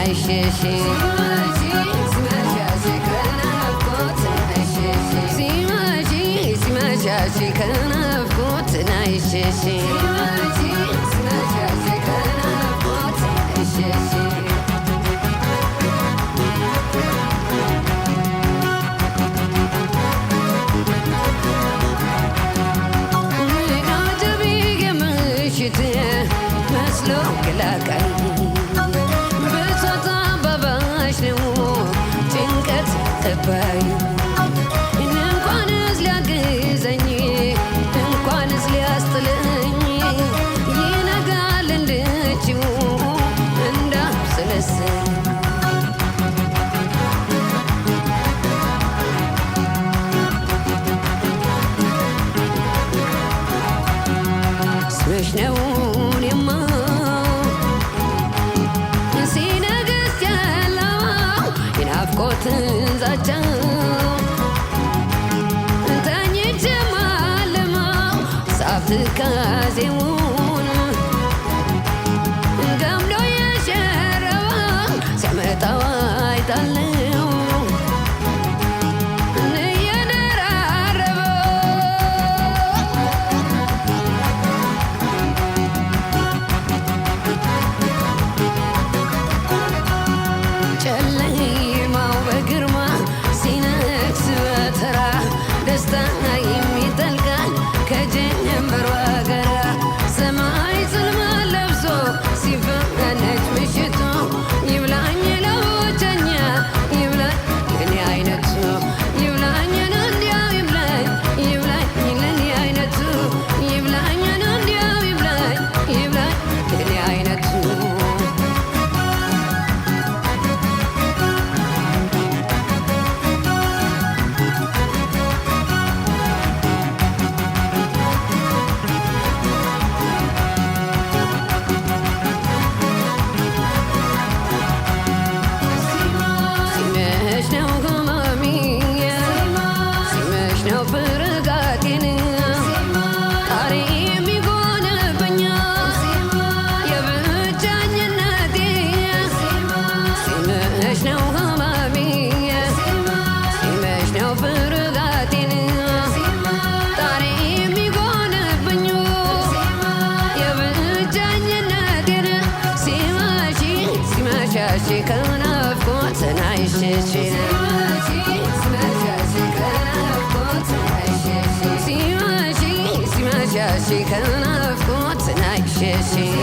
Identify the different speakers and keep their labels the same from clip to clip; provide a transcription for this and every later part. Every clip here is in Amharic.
Speaker 1: አይሸሽም ሲመሻሽ ከናፍቆት አይሸሽም መስሎ ገላጋይ ብሶት አባባሽ ነው ጭንቀት ተባይ እንኳንስ ሊያግዘኝ እንኳንስ ሊያስጥለኝ ይነጋል እንድችው እንዳብሰለስል ስመሽ ነው ዛቻው ተኝቼ ማለማው ሳብትካዜውን ገምዶ የሸረበው ሲያመጣው አይጣለው እየደራረበው ጨለማው በግርማ ደስታ የሚጠልቃል ከጀንበሯ ጋራ ሰማይ ጽልመት ለብሶ ሲፈነጭ ምሽቱ ይብላኝ ለብቸኛ ይብላኝ ለኔ አይነቱ ይብላኝ እንዲያው ይብላኝ ይብላኝ ለኔ አይነቱ ይብላኝ እንዲያው ይብላኝ ይብላኝ ለኔ አይነቱ ሲመሻሽ ከናፍቆት አይሸሽም ሲመሻሽ ከናፍቆት አይሸሽም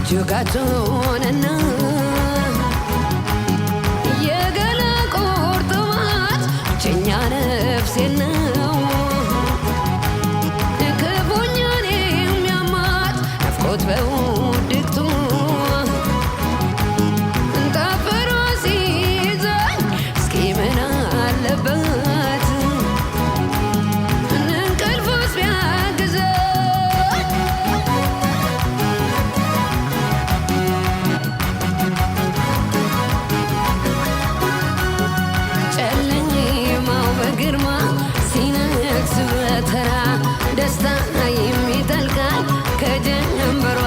Speaker 1: ጁጋቱንና የገላ ቁርጥማት ብቸኛ ነፍሴ ነው ክፉኛን የሚያማት ናፍቆት በውድቅቱ ጠፍሮ ሲይዘኝ እስኪ ምን አለበት እንቅልፉስ ቢያግዘኝ ደስታ የሚጠልቃል ከጀንበሯ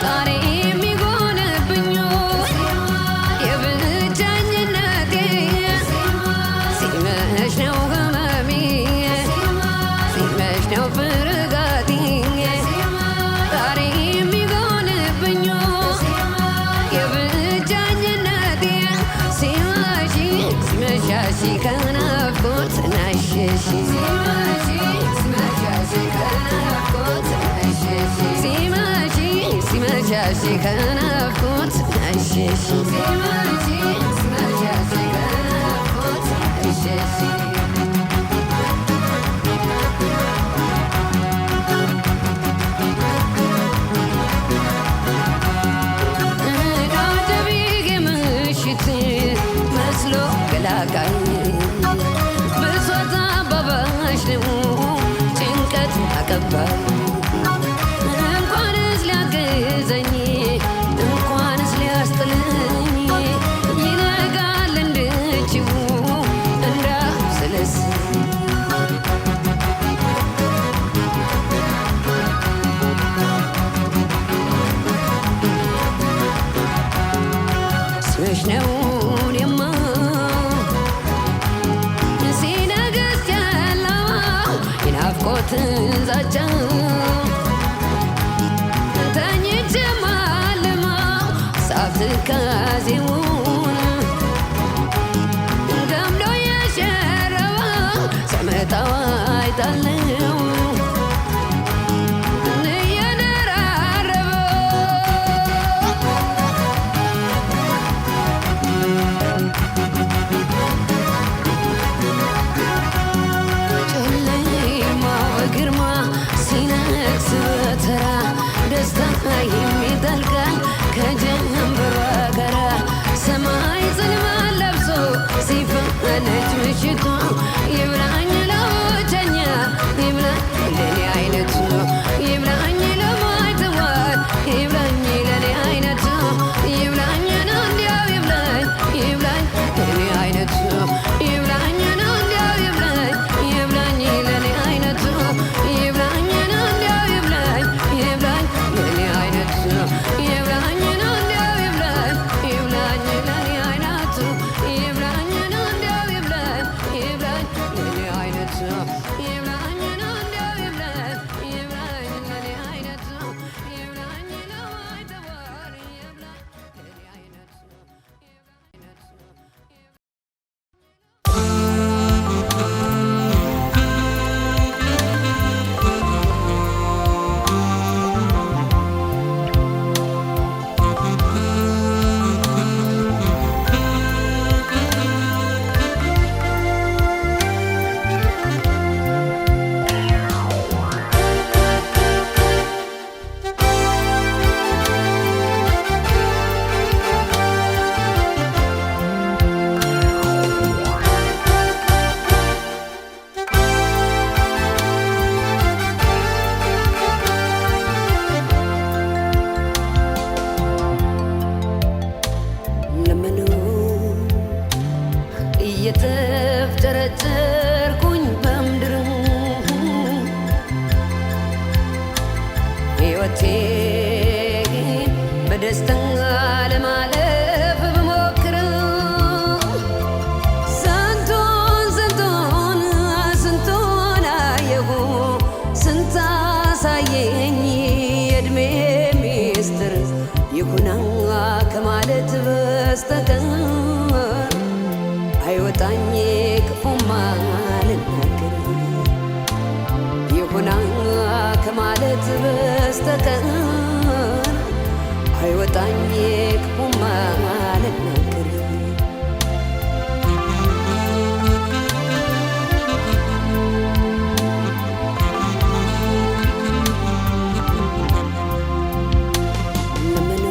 Speaker 1: ጣሬ የሚጎንብኝ የብቸኝነቴ ሲመሽ ነው ህመሜ ሲመሽ ነው ፍርጋቴ ጣሬ የሚጎንብኝ የብቸኝነቴ ሲመሽ ሲመሻሽ ከናፍቆት ናሸሽ ሲመሻሽ ከናፍቆት ናሸሽ ምሽት መስሎ ገላጋይ ብሶት አባባሽ ነው ጭንቀት አቀባይ እንኳንስ ሊያግዘኝ እንኳንስ ሊያስጥለኝ ይነጋል እንድችው እንዳስለስ ስመሽ ነው እኔማ ሲነግስ ጨለማው የናፍቆትን ዛቻ ተኝቼ ማልመው ሳብ ትካዜውን ገምዶ የሸረበው ሰመጣው አይጣለው ደስታ የሚጠልቃል ከጀንበሯ ጋራ ሰማይ ጽልመት ለብሶ ሲፈነጭ ምሽቱ ይብላኝ ለብቸኛ ይብላኝ ለኔ አይነቱ ይብላኝ ለማይተዋር ይብላኝ ለኔ አይነቱ ይብላኝ ነው እንዲያው ይብላኝ ይብላኝ ለኔ አይነቱ ይብላኝ ነው እንዲያው ይብላኝ ይብላኝ ለኔ አይነቱ ይብላኝ ነው እንዲያው ይብላኝ ይብላኝ ለኔ አይነቱ ይብላኝ ነው እንዲያው ይብላኝ ይብላኝ ለኔ አይነቱ ይብላኝ ነው እንዲያው ይብላኝ ይብላኝ ለኔ አይነቱ ይብላኝ ነው እንዲያው ይብላኝ ይብላኝ ለኔ አይነቱ ይብላኝ ለማይተዋር ይብላኝ ለኔ አይነቱ እየተፍጨረጨርኩኝ በምድር ሕይወቴን በደስታ ለማለፍ ብሞክር ስንቱን አየሁ ስንት አሳየኝ የዕድሜ ሚስጥር ይሁና ከማለት በስተቀር አይወጣኝ ክፉማ ልናገር ይሁና ከማለት በስተቀር አይወጣኝ ክፉማ ልናገር ለምኑ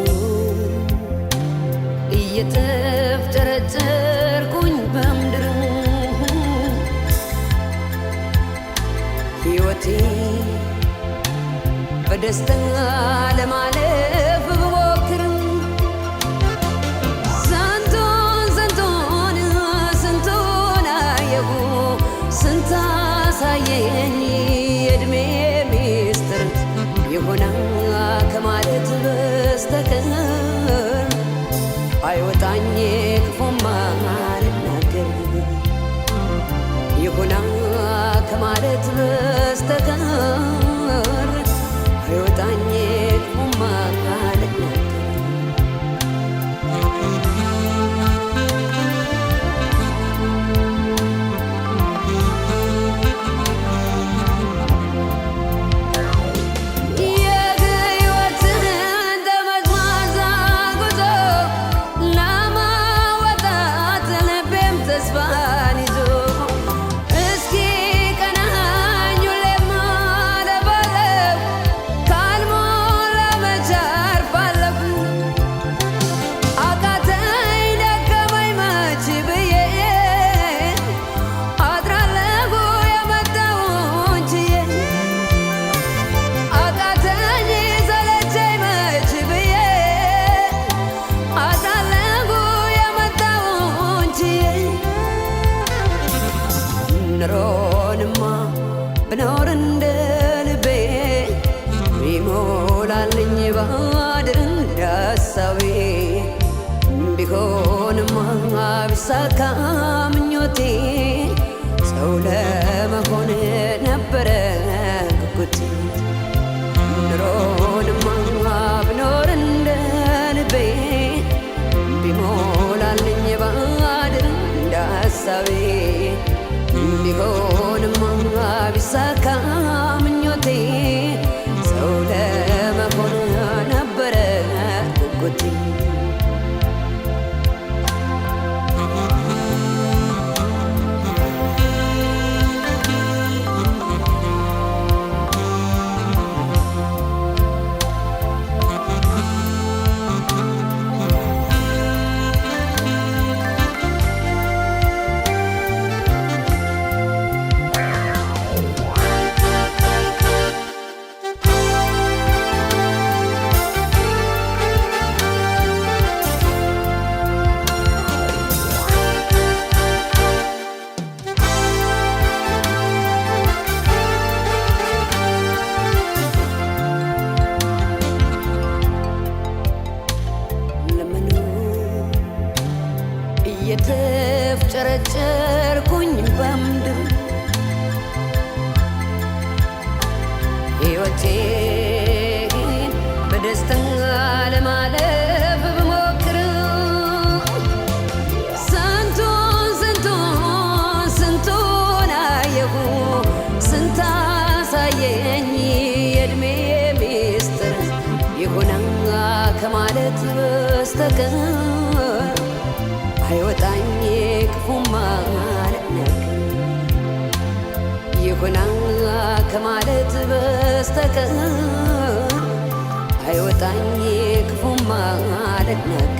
Speaker 1: እየተፍጨረጨርኩኝ በምድር ሕይወቴ በደስታ ለማለፍ ብሞክር ስንቱን አየሁ ስንት አሳየኝ የዕድሜ ሚስጥር ይሆናል ክፉማ አልናገር ይሁና ከማለት በስተቀር አይወጣኝ ክፉማ አልናገር ኑሮንማ ብኖር እንደ ልቤ ቢሞላልኝ ባድር እንደ ሐሳቤ ቢሆንማ ቢሳካ ምኞቴ ሰው ለመሆን ነበረ ጉጉቴ ኑሮንማ ብኖር እንደ ልቤ ቢሞላልኝ ባድር እንደ ሐሳቤ ቢሆንማ ቢሳካ ምኞቴ ሰው ለመሆን ነበረ ጉጉቴ የተፍጨረጨርኩኝ በምድር ሕይወቴን በደስታ ለማለፍ ብሞክር ስንቱን አየሁ ስንት አሳየኝ የዕድሜ ሚስጥር ይሁና ከማለት በስተቀር አይወጣኝ ክፉማ አልናገር ይሁና ከማለት በስተቀር አይወጣኝ ክፉማ አልናገር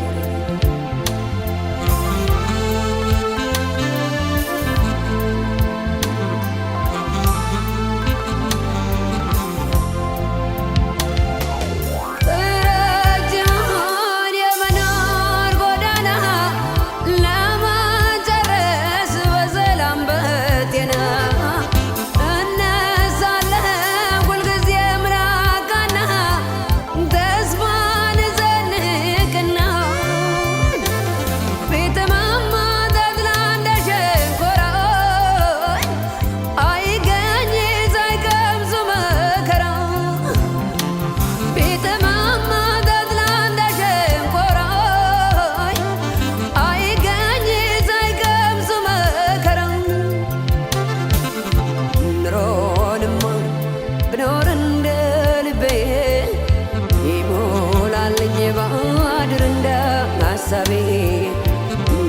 Speaker 1: ሐሳቤ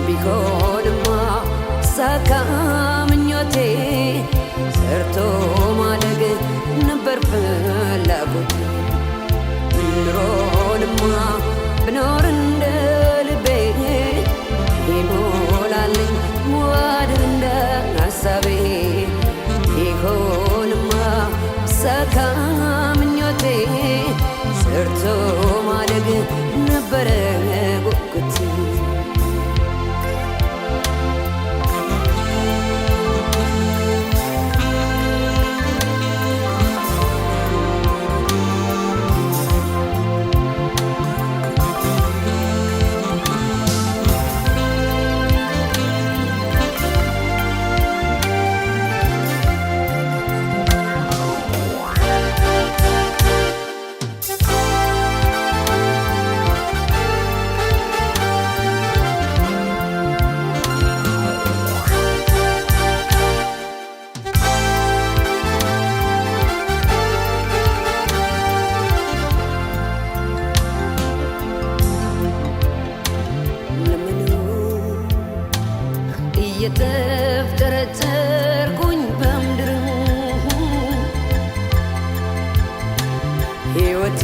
Speaker 1: ቢሆንማ ሳካ ምኞቴ ሰርቶ ማደግ ነበር ፍላጎቴ ኑሮንማ ብኖር እንደ ልቤ ቢሞላልኝ ማደግ እንደ ሐሳቤ ቢሆንማ ሳካ ምኞቴ ሰርቶ ማደግ ነበረ ጉጉቴ ሕይወቴ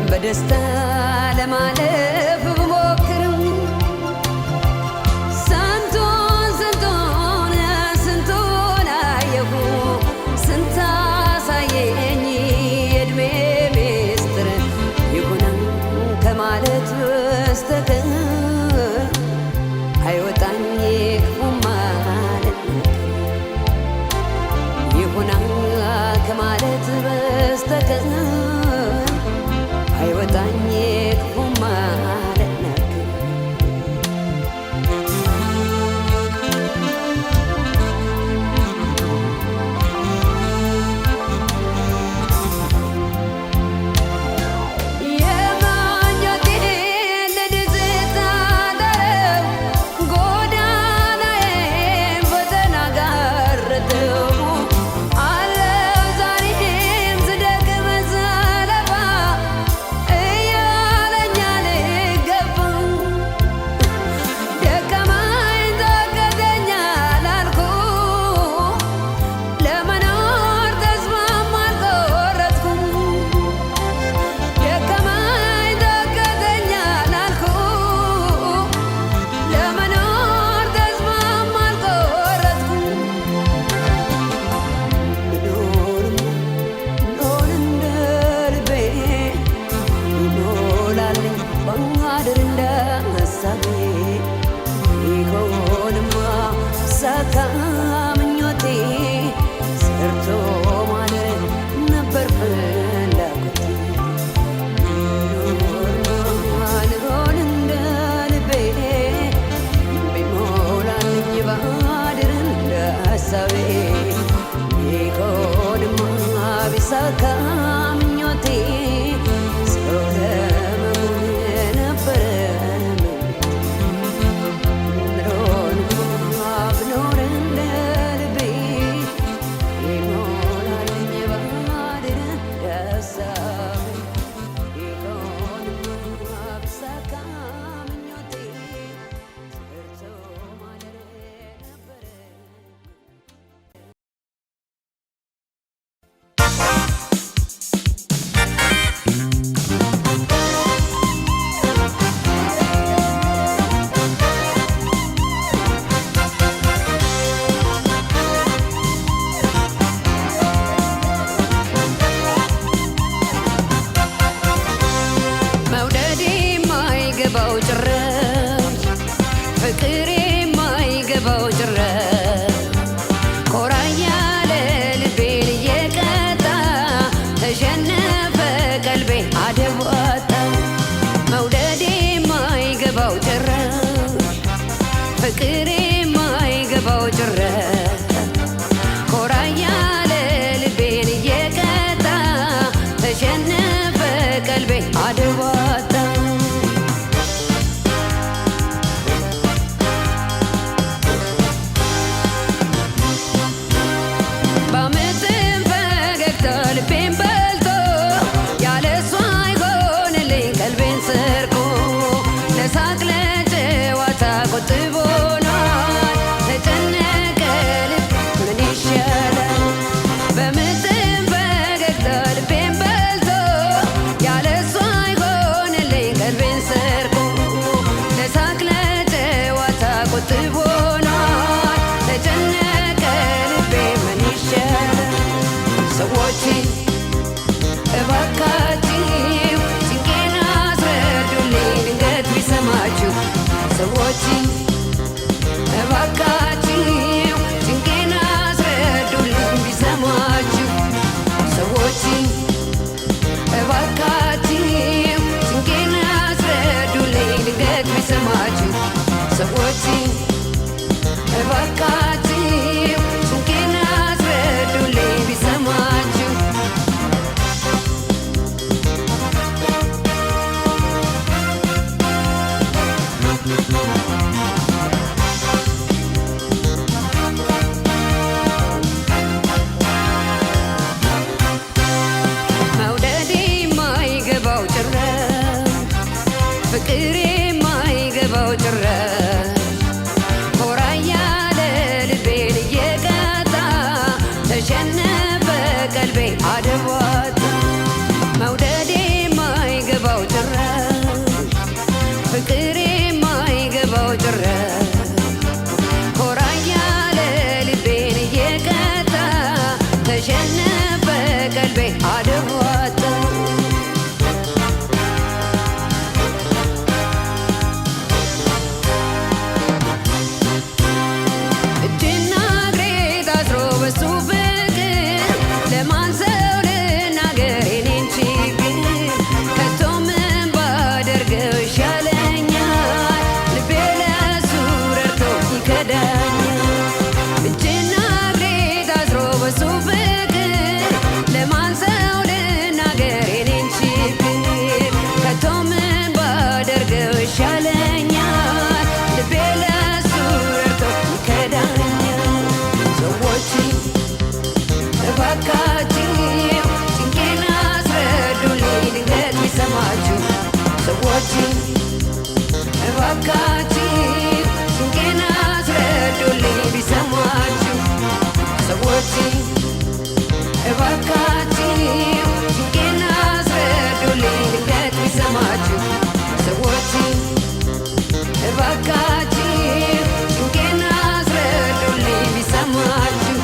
Speaker 1: በደስታ ለማለፍ ብሞክርም ስንቱን አየሁ ስንት አሳየኝ የዕድሜ ሚስጥር ይሁነን ከማለት በስተቀር አይወጣኝ ክፉ ማለት ይሁነን ከማለት በስተቀር አይወጣኝ ክፉ ማለት ሳካ ምኞቴ ሰርቶ ማደር ነበር ፍላጎቴ ኑሮን እንደ ልቤ ቢሞላልኝ ባድር እንደ ሀሳቤ ቢሆንማ ቢሳካ ምኞቴ ሰው ለመሆን ነበረ ተሸነፈ ቀልቤ አደቧታ በቀልቤ አደዋጣ እጅና እግሬ ታስሮ በሱ ፍቅር ለማን ሰው ልናገር የኔን ችግር ከቶ ምን ባደርገው ይሻለኛል ልቤ ለሱ ረድቶ ይከዳኛል እጅና እግሬ ታስሮ በሱ ፍቅር ለማን ሰው ልናገር የኔን ችግር ከቶ ምን ባደርገው ይሻለኛል ልቤ ለሱ ረድቶ ይከዳኛል ሰዎች እባካችሁ ጭንቄን አስረዱልኝ ድንገት ቢሰማችሁ ሰዎች እባካችሁ ጭንቄን አስረዱልኝ ቢሰማችሁ ሰዎች እባካችሁ ጭንቄን አስረዱልኝ ድንገት ቢሰማችሁ ሰዎች እባካችሁ ጭንቄን አስረዱልኝ ቢሰማችሁ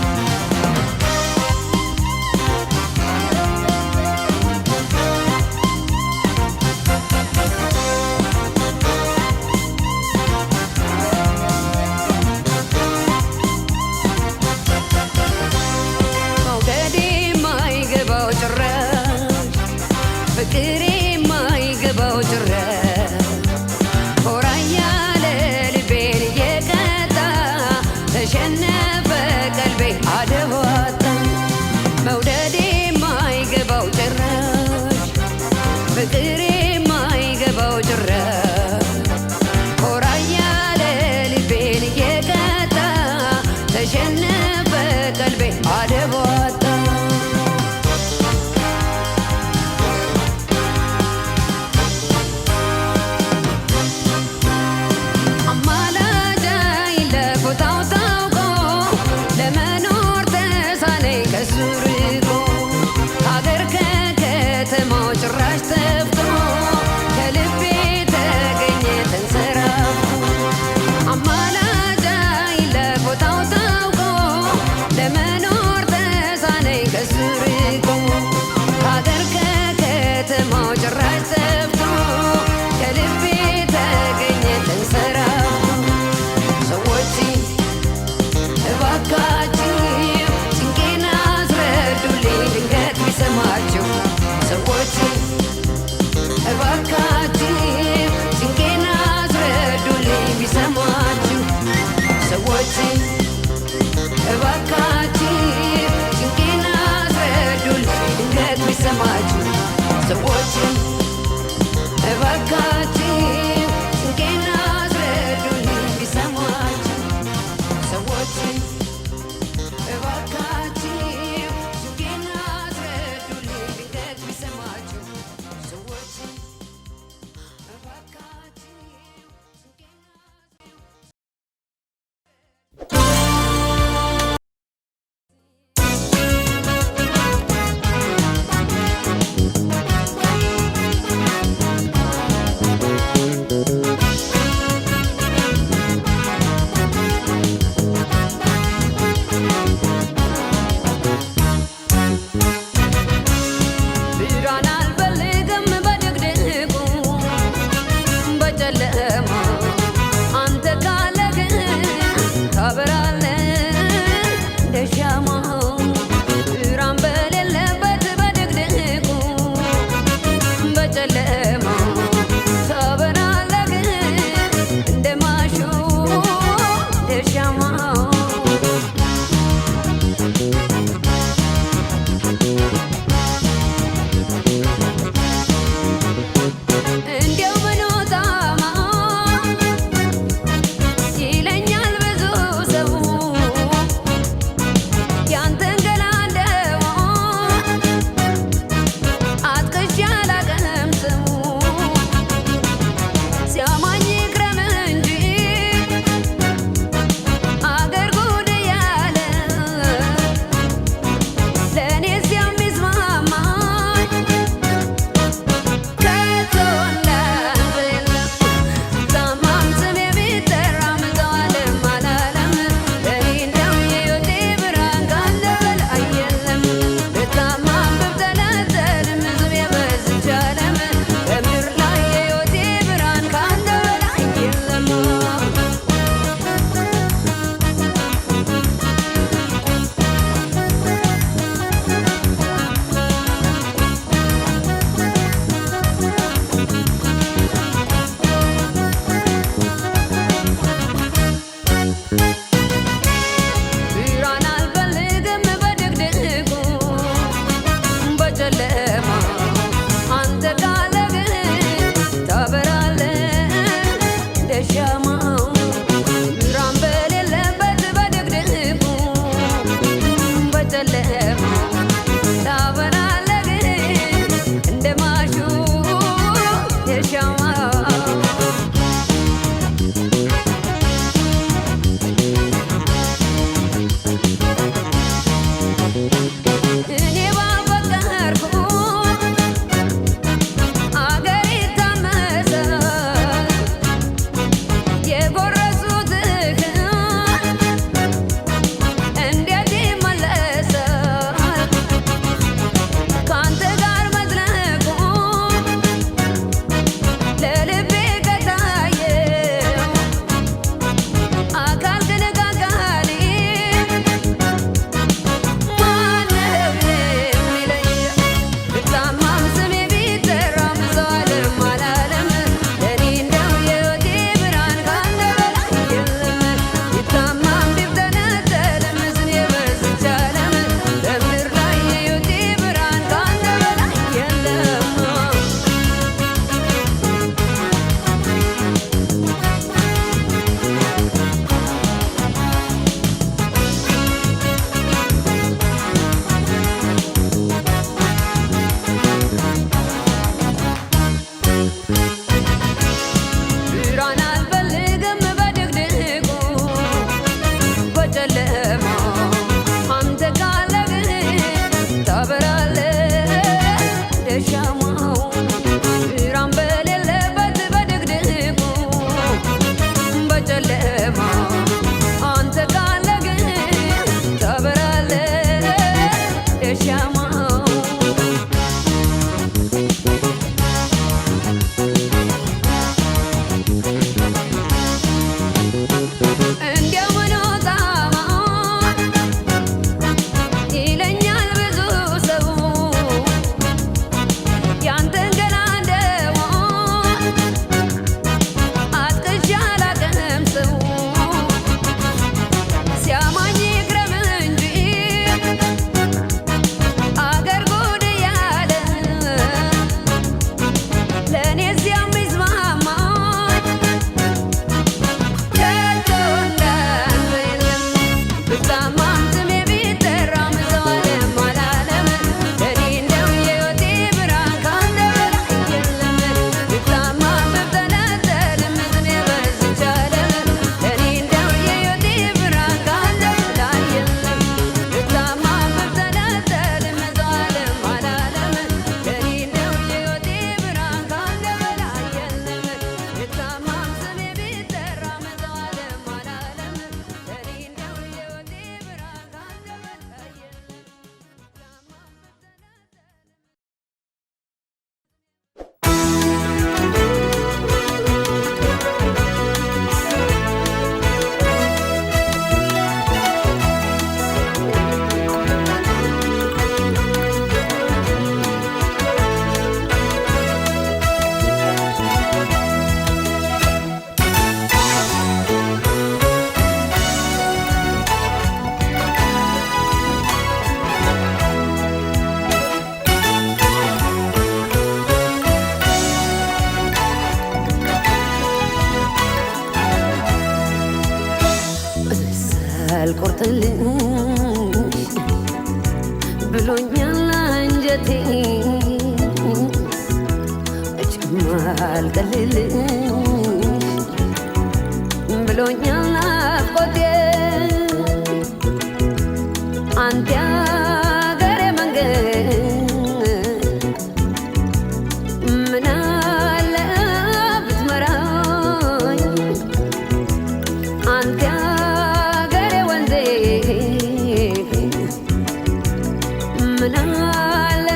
Speaker 1: መውደዴ የማይገባው ጭራሽ ፍቅሬ የማይገባው ጭራሽ ኮራ እያለ ልቤን እየቀጣ ተሸነፈ ቀልቤ አደዋጣ መውደዴ የማይገባው ጭራሽ ፍቅሬ የማይገባው ጭራሽ ኮራ እያለ ልቤን እየቀጣ ተሸነፈ ቀልቤ አደዋጣ አማላጅ ለቦታው ታውቆ ለመኖር ተሳነኝ ከሱ ርቆ ከአገር ከከተማው ጭራሽ ጠፍቶ ከልቤ ተገኘ ተንሰራፍቶ አማላጅ ለቦታው ታውቆ ለመኖር ተሳነኝ ከሱ ርቆ ከአገር ከከተማው ጭራሽ ጠፍቶ ከልቤ ተገኘ ተንሰራፍቶ ሰዎች እባካችሁ ጭንቄን አስረዱልኝ ድንገት ቢሰማችሁ ሰዎች እባካችሁ ጭንቄን አስረዱልኝ ቢሰማችሁ ሰዎች እባካችሁ ጭንቄን አስረዱልኝ ድንገት ቢሰማችሁ ሰዎች እባካችሁ ጭንቄን አስረዱልኝ ቢሰማችሁ ሰዎች እባካችሁ ጭንቄን አስረዱልኝ ድንገት ቢሰማችሁ ሰዎች እባካችሁ ብርሃን አልፈልግም በድቅድቁ በጨለማ አንተ ካለ ግን ታበራለህ እንደ ሻማ ብርሃን በሌለበት በድቅድቁ በጨለማ ታበራለህ ግን እንደ ማሾ እንደ ሻማ ቆርጥልሽ ብሎኛል አንጀቴ እጅማ አልቀልልሽ ብሎኛል ናፍቆቴ አንተ ያገሬ መንገድ ምናለ ብትመራኝ አንተ ያገሬ ወንዜ ምናለ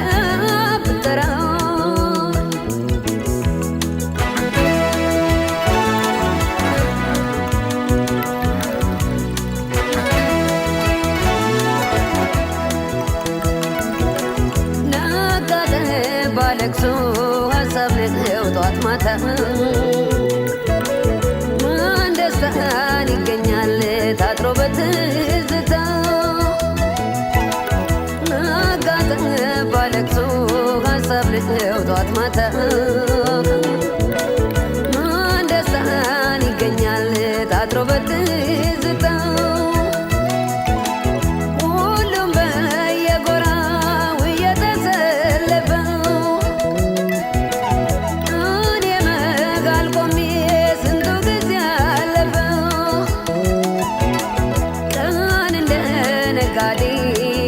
Speaker 1: ብትጠራኝ ባለቅሶ ሀሳብ ነው ጠዋት ማታ ማን ደስታን ይገኛል ታጥሮ በትዝታ ናጋጠ ባለቅሶ ሀሳብ ነው ጠዋት ማታ ማን ደስታን ይገኛል ታጥሮ በትዝታ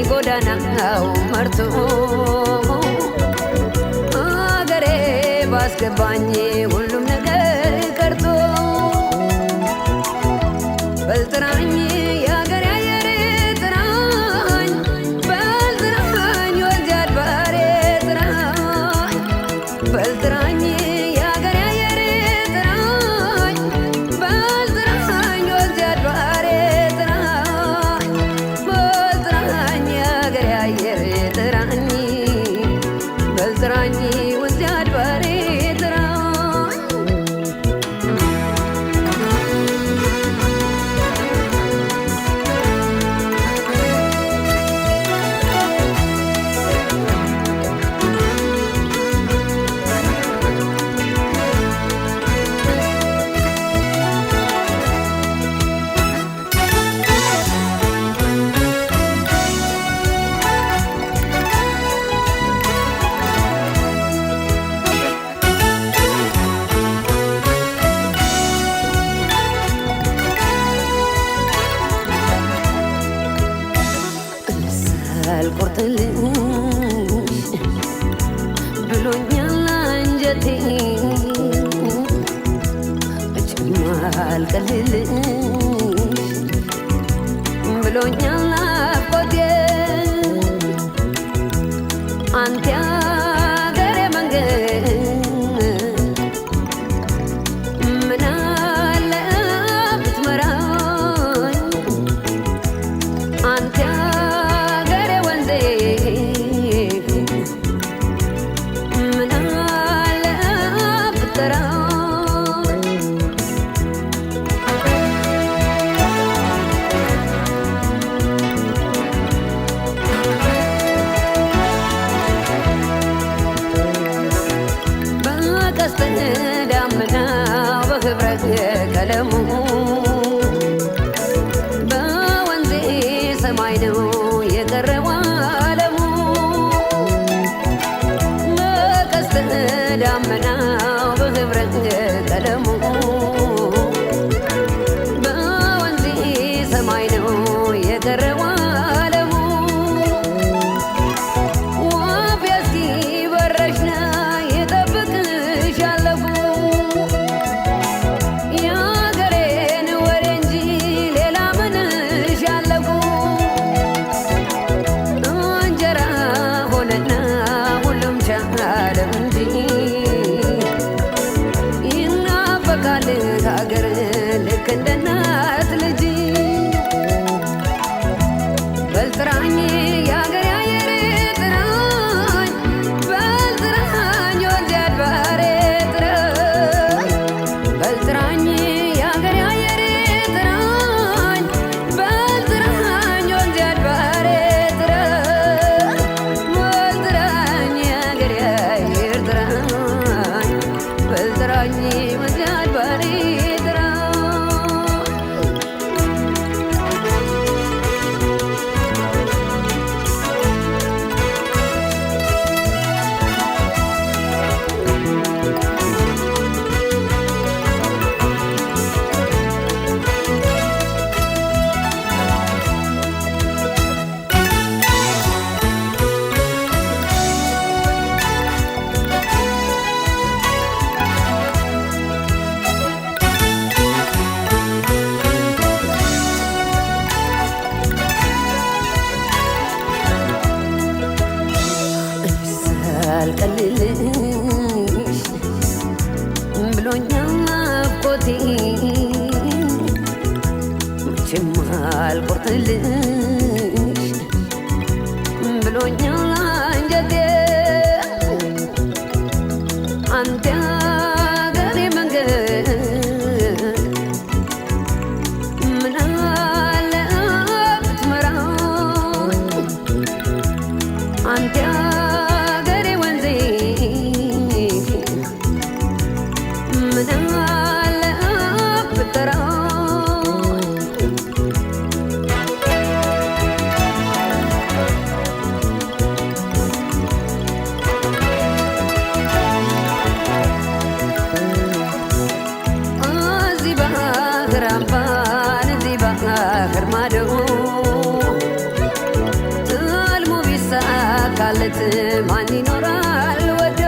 Speaker 1: ጎዳናው መርቶ አገሬ ባስገባኝ ሁሉም ነገር ቀርቶ በልጥራኝ የአገሬ አየር ጥራኝ በልጥራኝ ወንዝ አድባሬ ጥራኝ በልጥራኝ የአገሬ አየር ጥራኝ በልጥራኝ ወንዝ አድባሬ ጥራኝ ወንዝ አድባሬ ጥራኝ አልቆርጥልሽ ብሎኛል አንጀቴ እጅማ አልቀልልሽ ብሎኛል ናፍቆቴ አንተ ያገሬ መንገድ ምናለ ብትመራኝ አንተ ምናለ ብትጠራኝ በቀስተ ደመናው በህብረት ቀለሙ በወንዜ ሰማይ ነው የቀረው ዓለሙ በቀስተ ደመናው በህብረት ቀለሙ በወንዜ ሰማይ ነው የቀረው ዓለሙ ወፍ እስኪበረሽ ነው የጠብቅሻለሁ የአገሬ አልቀልልሽ ብሎኛል ናፍቆቴ መቼም አልቆርጥልሽ ብሎኛል አንጀቴ አንተ ያገሬ መንገድ ምን አለ ብትመራኝ አንተ ያገሬ ወንዜ ምን አለ ብትጠራኝ ማን ይኖራል ወዶ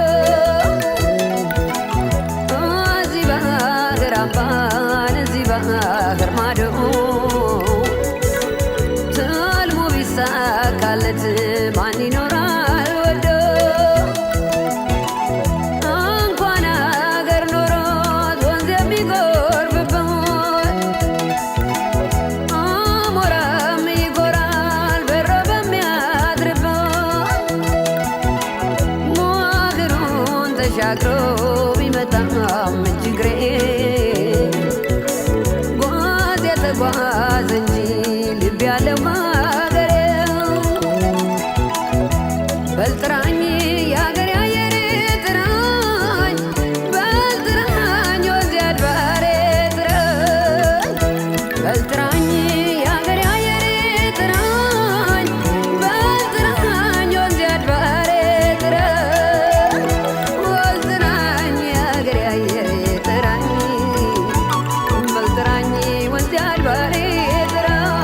Speaker 1: እዚህ ባህር አምባን እዚህ ባህር ማዶ ትልሙ ቢሳካለት ማን ይኖራል ወዶ እንኳን አገር ኖሮት ወንዝ የሚጎርፍበት አሞራም ይጎራል በሮ በሚያድርበት ተሻግሮ ቢመጣም ችግሬ ጓዝ የተጓዘ እንጂ ልብ ያለው ሀገሬ በልጥራኝ የሀገሬ አየሬ ጥራኝ በልጥራኝ ወንዝ አድባሬ ጥራኝ በልጥራኝ የሀገሬ አየሬ ጥራኝ በልጥራኝ ወንዝ አድባሬ ጥራኝ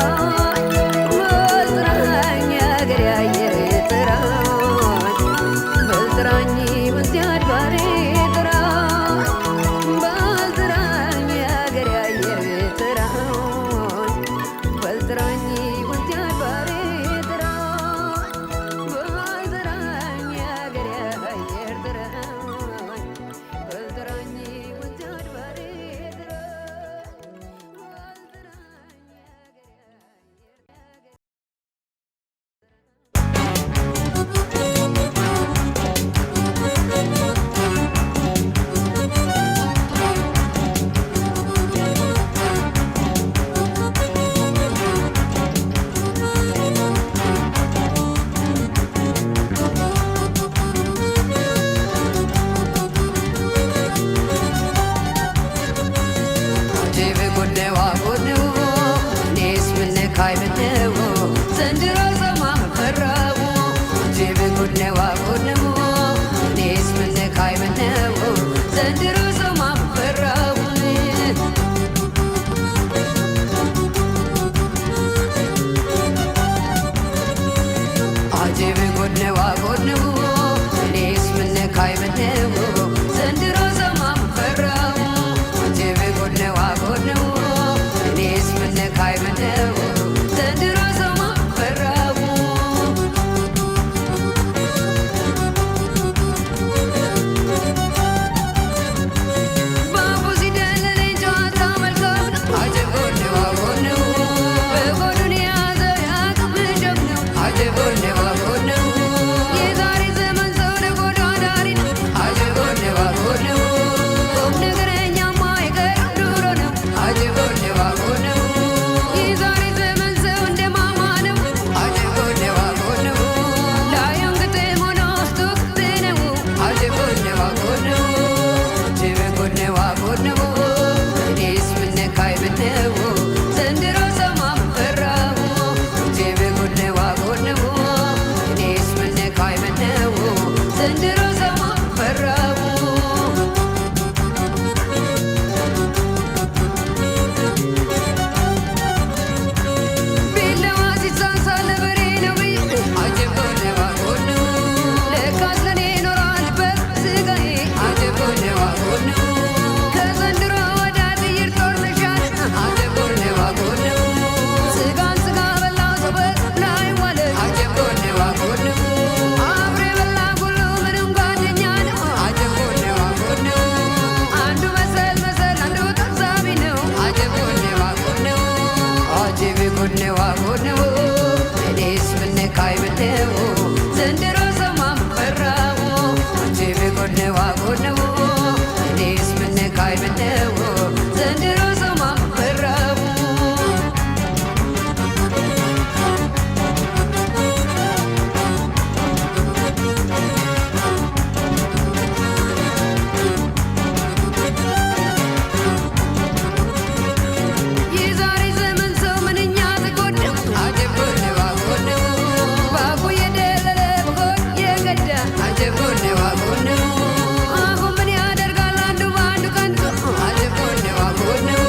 Speaker 1: ዘንድሮ ዘማም ፈራው ጅብ ጉድነዋ ጉድነው እኔስ ምነካይ ምነው ዘንድሮ ዘማም ፈራው አጅብ ጉድነዋ ጉድነው እኔስ ምነካይ ምነው ዘንድሮ ዘማም ፈራው አጅብ ጉድነዋ ጉድነው እኔስ ምነካይ ምነው ዘንድሮ አጀብ ጎኔ ዋጎነው አሁን ምን ያደርጋል አንዱ በአንዱ ቀንቶ አጀብ ጎኔ ዋጎነው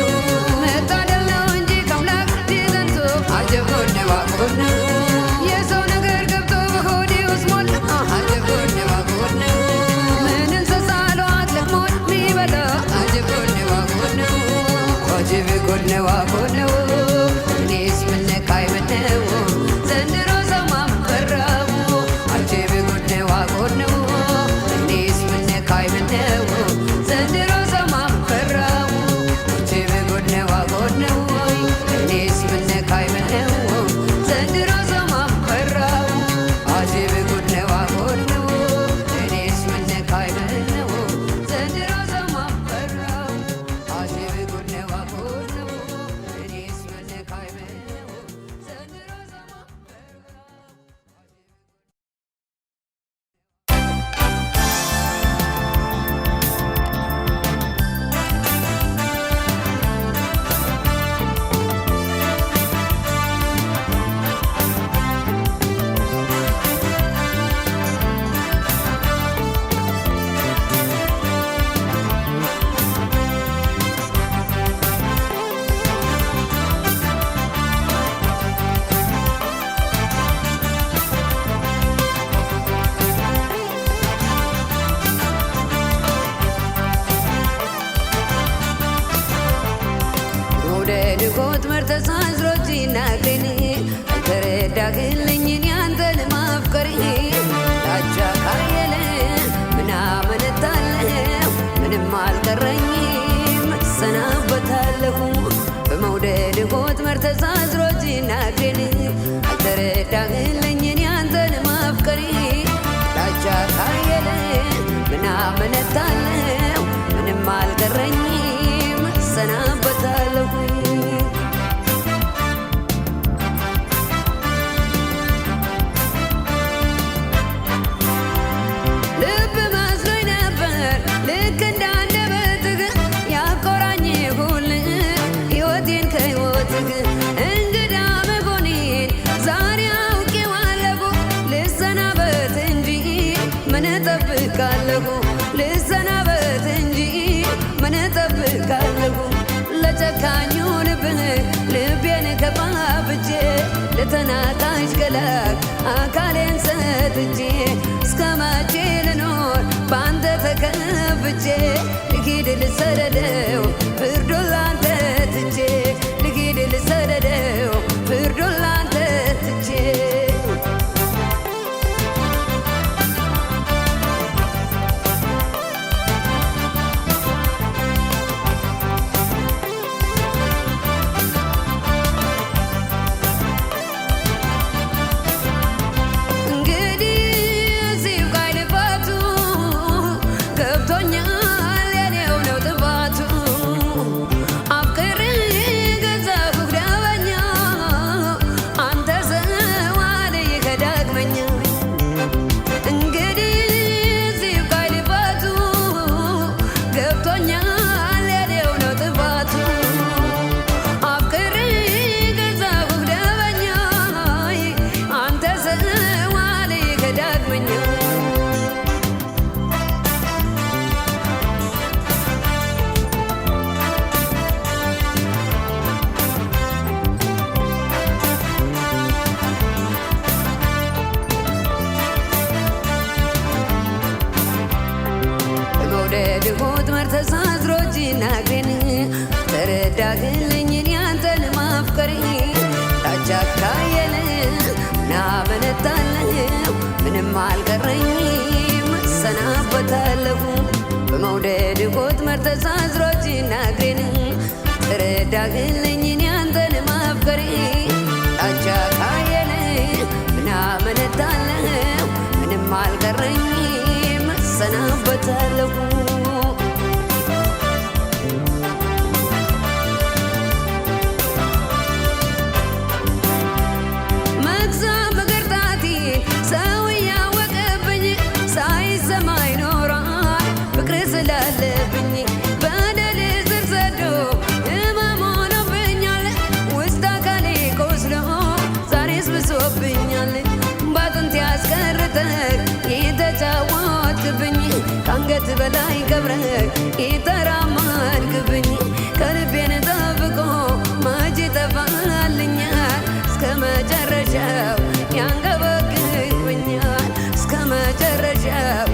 Speaker 1: መታደል ነው እንጂ ከአምላክ ዘንቶ አጀብ ጎኔ ዋጎነው የሰው ነገር ገብቶ በሆዴ ውስጥ ሞላ አጀብ ጎኔ ዋጎነው ምን እንስሳ ለዋት ለሞት ሚበላ አጀብ ጎኔ ዋጎነው አጀብ ጎኔ ዋጎነው እኔስ ምን ነካኝ ምነው ዘንድሮ ሰው ማመን ፈራሁ አጀብ ጎኔ ዋጎነው እኔስ ምን ነካኝ ምነው ዘንድሮ ሰው ማመን ፈራሁ አጀብ ጎኔ ዋጎነው እኔስ ምን ነካኝ ምነው ዘንድሮ ሰው ማመን ፈራሁ አጀብ ጎኔ ዋጎነው እኔስ ምን ነካኝ ምነው ዘንድሮ ሰው ማመን ፈራሁ አጀብ ጎኔ ዋጎነው እኔስ ምን ነካኝ ምነው ዘንድሮ ሰው ማመን መውደድ ኮትመር ተሳስሮች ይናገኝ አልተረዳህልኝን ያንተን ማፍቀር ዳቻ ካየለ ምናመነታለሁ ምንም አልቀረኝም እሰናበታለሁ በመውደድ ኮትመር ተሳስሮች ይናገኝ አልተረዳህልኝን ያንተን ማፍቀር ዳቻ ካየለ ምናመነታለሁ ምንም አልቀረኝም እሰናበታለሁ ልብ መስሎኝ ነበር ልክ እንዳንደበትህ ያቆራኘሁልህ ሕይወቴን ከሕይወትህ እንግዳ መሆኔን ዛሬ አውቄዋለሁ ልሰናበት እንጂ ምን እጠብቃለሁ ልሰናበት እንጂ ምን እጠብቃለሁ ለጨካኙ ልብህ ልቤን ከፋፍቼ ለተናቃሽ ገላክ አካሌን ሰጥቼ እስከ መቼ ልኖር በአንተ ተከፍቼ ልሂድ ልሰደደው ፍርዱን ላንተ ትቼ ልሂድ ልሰደደው ፍርዱን ላንተ ትቼ እንግዲህ ሲብቃኝ ልፋቱ ገብቶኛል የኔው ነው ጥፋቱ አፍቅሬ ገዛሁህ ዳበኛ አንተ ሰው አለይህ ዳግመኛ እንግዲህ ሲብቃኝ ልፋቱ ገብቶኛል የኔው ነው ጥፋቱ አፍቅሬ ገዛሁህ ዳበኛ አንተ ሰው አለይህ ዳግመኛ በመውደድ ኮትመር ተሳስሮች ይናገኝ ተረዳህልኝን ያንተን ማፍቀር ዳቻ ካየለ ናመነታለሁ ምንም አልቀረኝም እሰናበታለሁ በመውደድ ኮትመር ተሳስሮች ይናገኝ ተረዳህልኝን ያንተን ማፍቀር ዳቻ ካየለ ናመነታለሁ ምንም አልቀረኝም እሰናበታለሁ መግዛት መገርጣቴ ሰው እያወቀብኝ ሳይሰማኝ ኖሯል ፍቅር ስላለብኝ በደል ስር ሰዶ ህመም ሆኖብኛል ውስጥ አካሌ ቆስሎ ዛሬስ ብሶብኛል ባጥንት ያስቀርተህ የተጫወ ተጫወትክብኝ ከአንገት በላይ ከብረህ የተራመድክብኝ ከልቤን ጠብቆ መች ይጠፋልኛል እስከ መጨረሻው ያንገበግበኛል እስከ መጨረሻው